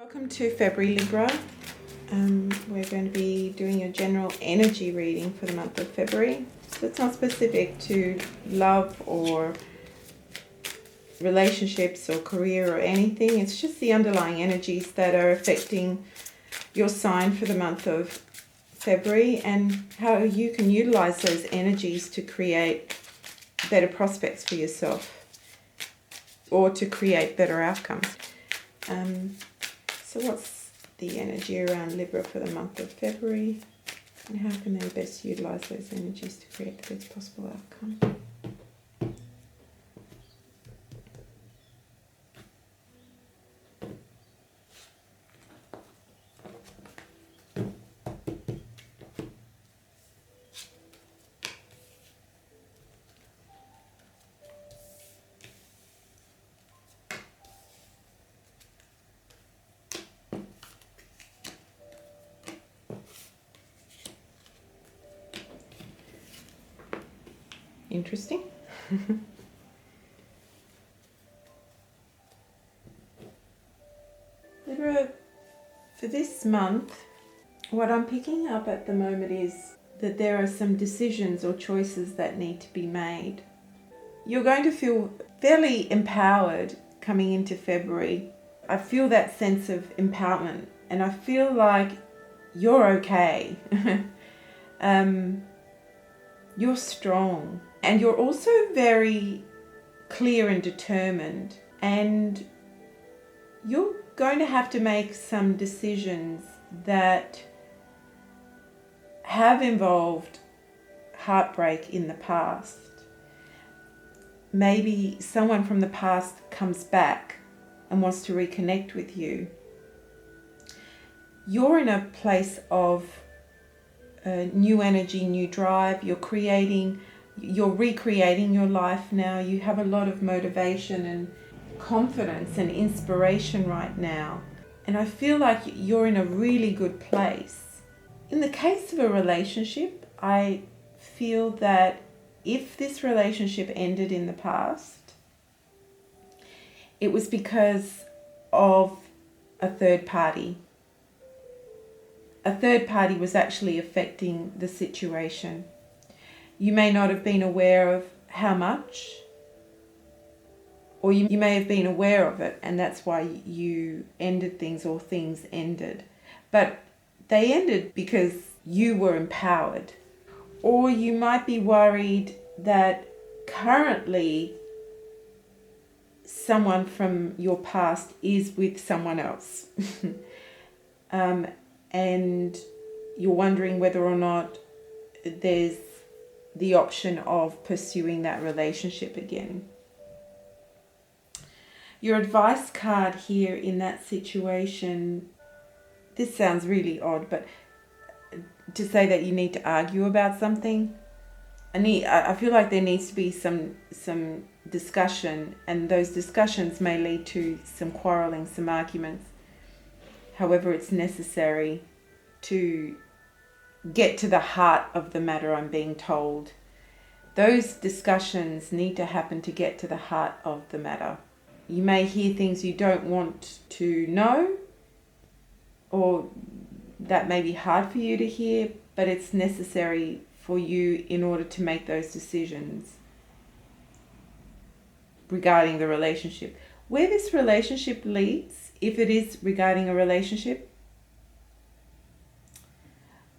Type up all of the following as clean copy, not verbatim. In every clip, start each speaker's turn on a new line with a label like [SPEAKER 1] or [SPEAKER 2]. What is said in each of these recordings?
[SPEAKER 1] Welcome to February, Libra. We're going to be doing a general energy reading for the month of February. So it's not specific to love or relationships or career or anything. It's just the underlying energies that are affecting your sign for the month of February and how you can utilize those energies to create better prospects for yourself or to create better outcomes. So what's the energy around Libra for the month of February, and how can they best utilise those energies to create the best possible outcome? Interesting. Libra, for this month, what I'm picking up at the moment is that there are some decisions or choices that need to be made. You're going to feel fairly empowered coming into February. I feel that sense of empowerment and I feel like you're okay. You're strong and you're also very clear and determined, and you're going to have to make some decisions that have involved heartbreak in the past. Maybe someone from the past comes back and wants to reconnect with you. You're in a place of new energy, new drive. You're recreating your life now. You have a lot of motivation and confidence and inspiration right now. And I feel like you're in a really good place. In the case of a relationship, I feel that if this relationship ended in the past, it was because of a third party. A third party was actually affecting the situation. You may not have been aware of how much, or you may have been aware of it, and that's why you ended things or things ended. But they ended because you were empowered. Or you might be worried that currently someone from your past is with someone else. And you're wondering whether or not there's the option of pursuing that relationship again. Your advice card here in that situation, this sounds really odd, but to say that you need to argue about something, I feel like there needs to be some discussion, and those discussions may lead to some quarrelling, some arguments. However, it's necessary to get to the heart of the matter, I'm being told. Those discussions need to happen to get to the heart of the matter. You may hear things you don't want to know, or that may be hard for you to hear, but it's necessary for you in order to make those decisions regarding the relationship. Where this relationship leads, if it is regarding a relationship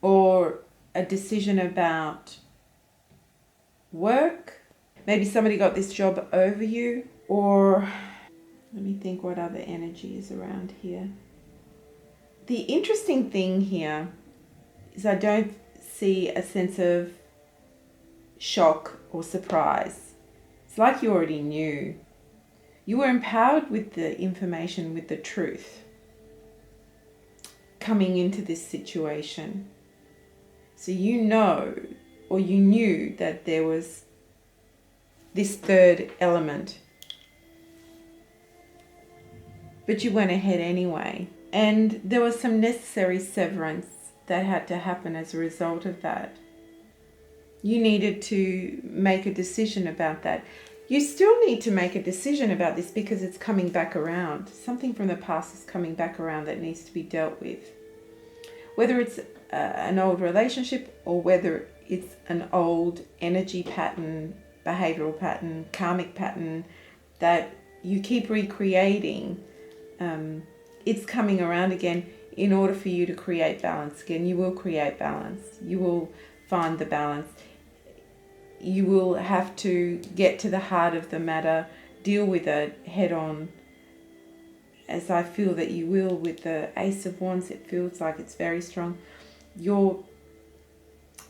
[SPEAKER 1] or a decision about work, maybe somebody got this job over you, or let me think what other energy is around here. The interesting thing here is I don't see a sense of shock or surprise. It's like you already knew. You were empowered with the information, with the truth coming into this situation. So you know, or you knew that there was this third element. But you went ahead anyway. And there was some necessary severance that had to happen as a result of that. You needed to make a decision about that. You still need to make a decision about this because it's coming back around. Something from the past is coming back around that needs to be dealt with. Whether it's an old relationship or whether it's an old energy pattern, behavioral pattern, karmic pattern that you keep recreating, it's coming around again in order for you to create balance again. You will create balance. You will find the balance. You will have to get to the heart of the matter, deal with it head on, as I feel that you will with the Ace of Wands. It feels like it's very strong. Your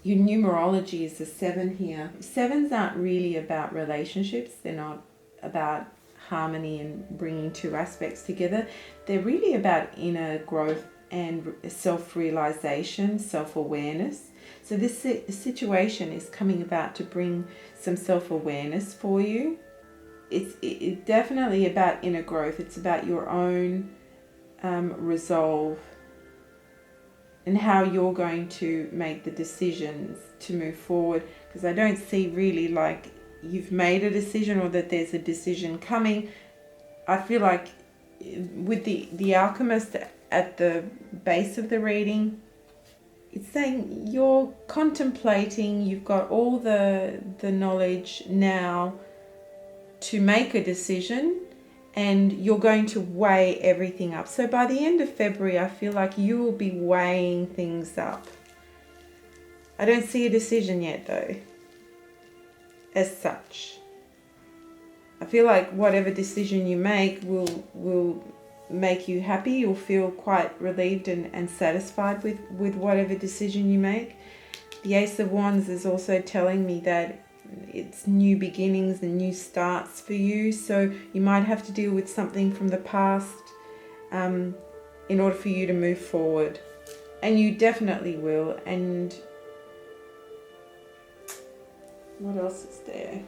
[SPEAKER 1] numerology is the 7 here. 7s aren't really about relationships. They're not about harmony and bringing two aspects together. They're really about inner growth and self-realization, self-awareness. So this situation is coming about to bring some self-awareness for you. It's definitely about inner growth. It's about your own resolve and how you're going to make the decisions to move forward. Because I don't see really like you've made a decision or that there's a decision coming. I feel like with the alchemist at the base of the reading, it's saying you're contemplating, you've got all the knowledge now to make a decision, and you're going to weigh everything up. So by the end of February, I feel like you will be weighing things up. I don't see a decision yet though, as such. I feel like whatever decision you make will make you happy. You'll feel quite relieved and satisfied with whatever decision you make. The Ace of Wands is also telling me that it's new beginnings and new starts for you. So you might have to deal with something from the past in order for you to move forward. And you definitely will. And what else is there?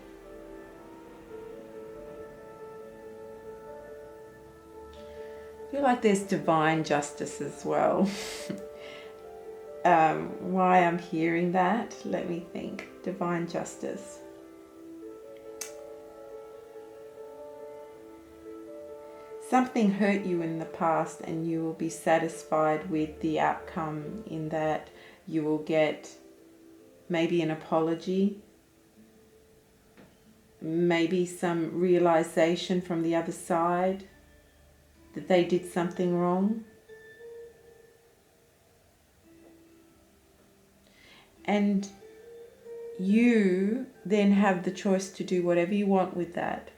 [SPEAKER 1] I feel like there's divine justice as well. Why I'm hearing that, let me think. Divine justice. Something hurt you in the past and you will be satisfied with the outcome, in that you will get maybe an apology, maybe some realization from the other side that they did something wrong. And you then have the choice to do whatever you want with that.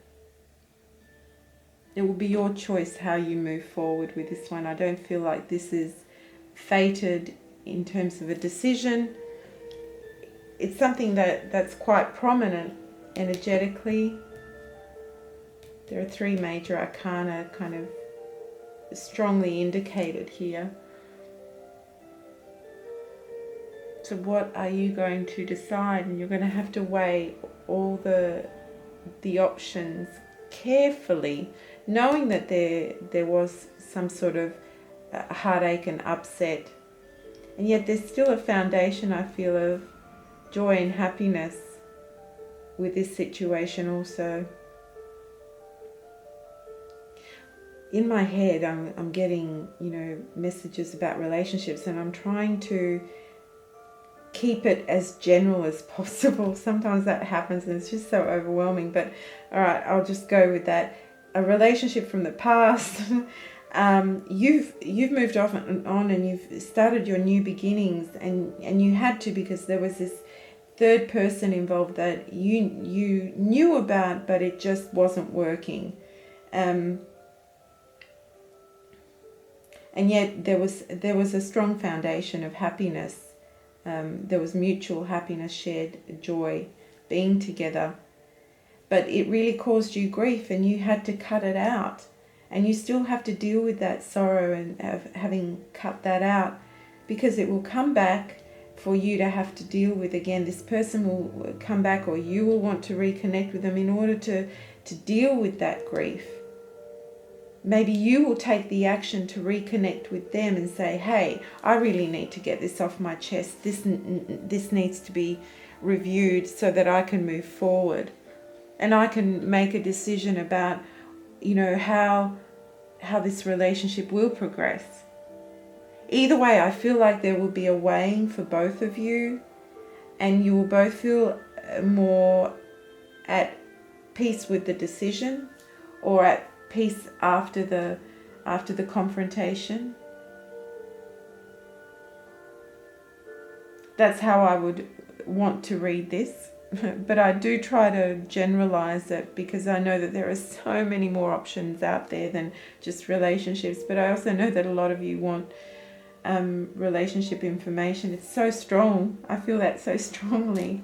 [SPEAKER 1] It will be your choice how you move forward with this one. I don't feel like this is fated in terms of a decision. It's something that's quite prominent energetically. There are 3 major arcana kind of strongly indicated here. So what are you going to decide? And you're going to have to weigh all the options carefully, knowing that there was some sort of heartache and upset, and yet there's still a foundation, I feel, of joy and happiness with this situation also. In my head, I'm getting, messages about relationships, and I'm trying to keep it as general as possible. Sometimes that happens and it's just so overwhelming, but all right, I'll just go with that. A relationship from the past. You've moved off and on, and you've started your new beginnings, and you had to, because there was this third person involved that you knew about, but it just wasn't working. And yet there was a strong foundation of happiness. There was mutual happiness, shared joy, being together. But it really caused you grief, and you had to cut it out. And you still have to deal with that sorrow and having cut that out, because it will come back for you to have to deal with again. This person will come back, or you will want to reconnect with them in order to deal with that grief. Maybe you will take the action to reconnect with them and say, hey, I really need to get this off my chest. This needs to be reviewed so that I can move forward. and I can make a decision about, you know, how this relationship will progress. Either way, I feel like there will be a weighing for both of you, and you will both feel more at peace with the decision, or at peace after the confrontation. That's how I would want to read this. But I do try to generalize it, because I know that there are so many more options out there than just relationships. But I also know that a lot of you want relationship information. It's so strong. I feel that so strongly.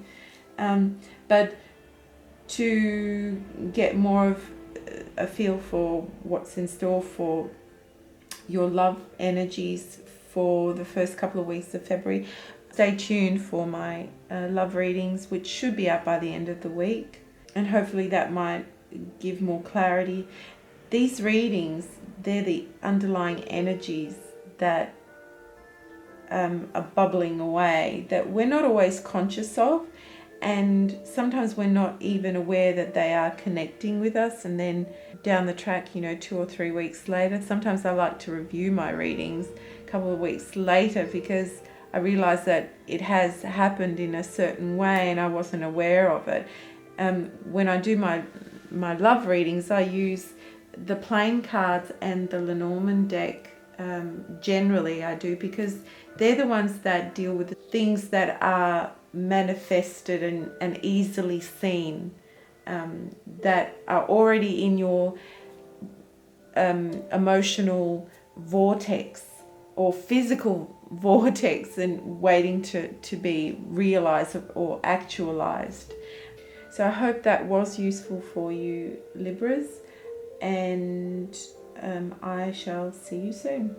[SPEAKER 1] But to get more of a feel for what's in store for your love energies for the first couple of weeks of February, stay tuned for my love readings, which should be out by the end of the week, and hopefully that might give more clarity. These readings, they're the underlying energies that are bubbling away, that we're not always conscious of, and sometimes we're not even aware that they are connecting with us. And then down the track, 2 or 3 weeks later, sometimes I like to review my readings a couple of weeks later, because I realize that it has happened in a certain way and I wasn't aware of it. When I do my love readings, I use the plain cards and the Lenormand deck. Generally I do, because they're the ones that deal with the things that are manifested and easily seen, that are already in your emotional vortex or physical vortex and waiting to be realized or actualized. So I hope that was useful for you, Libras, and I shall see you soon.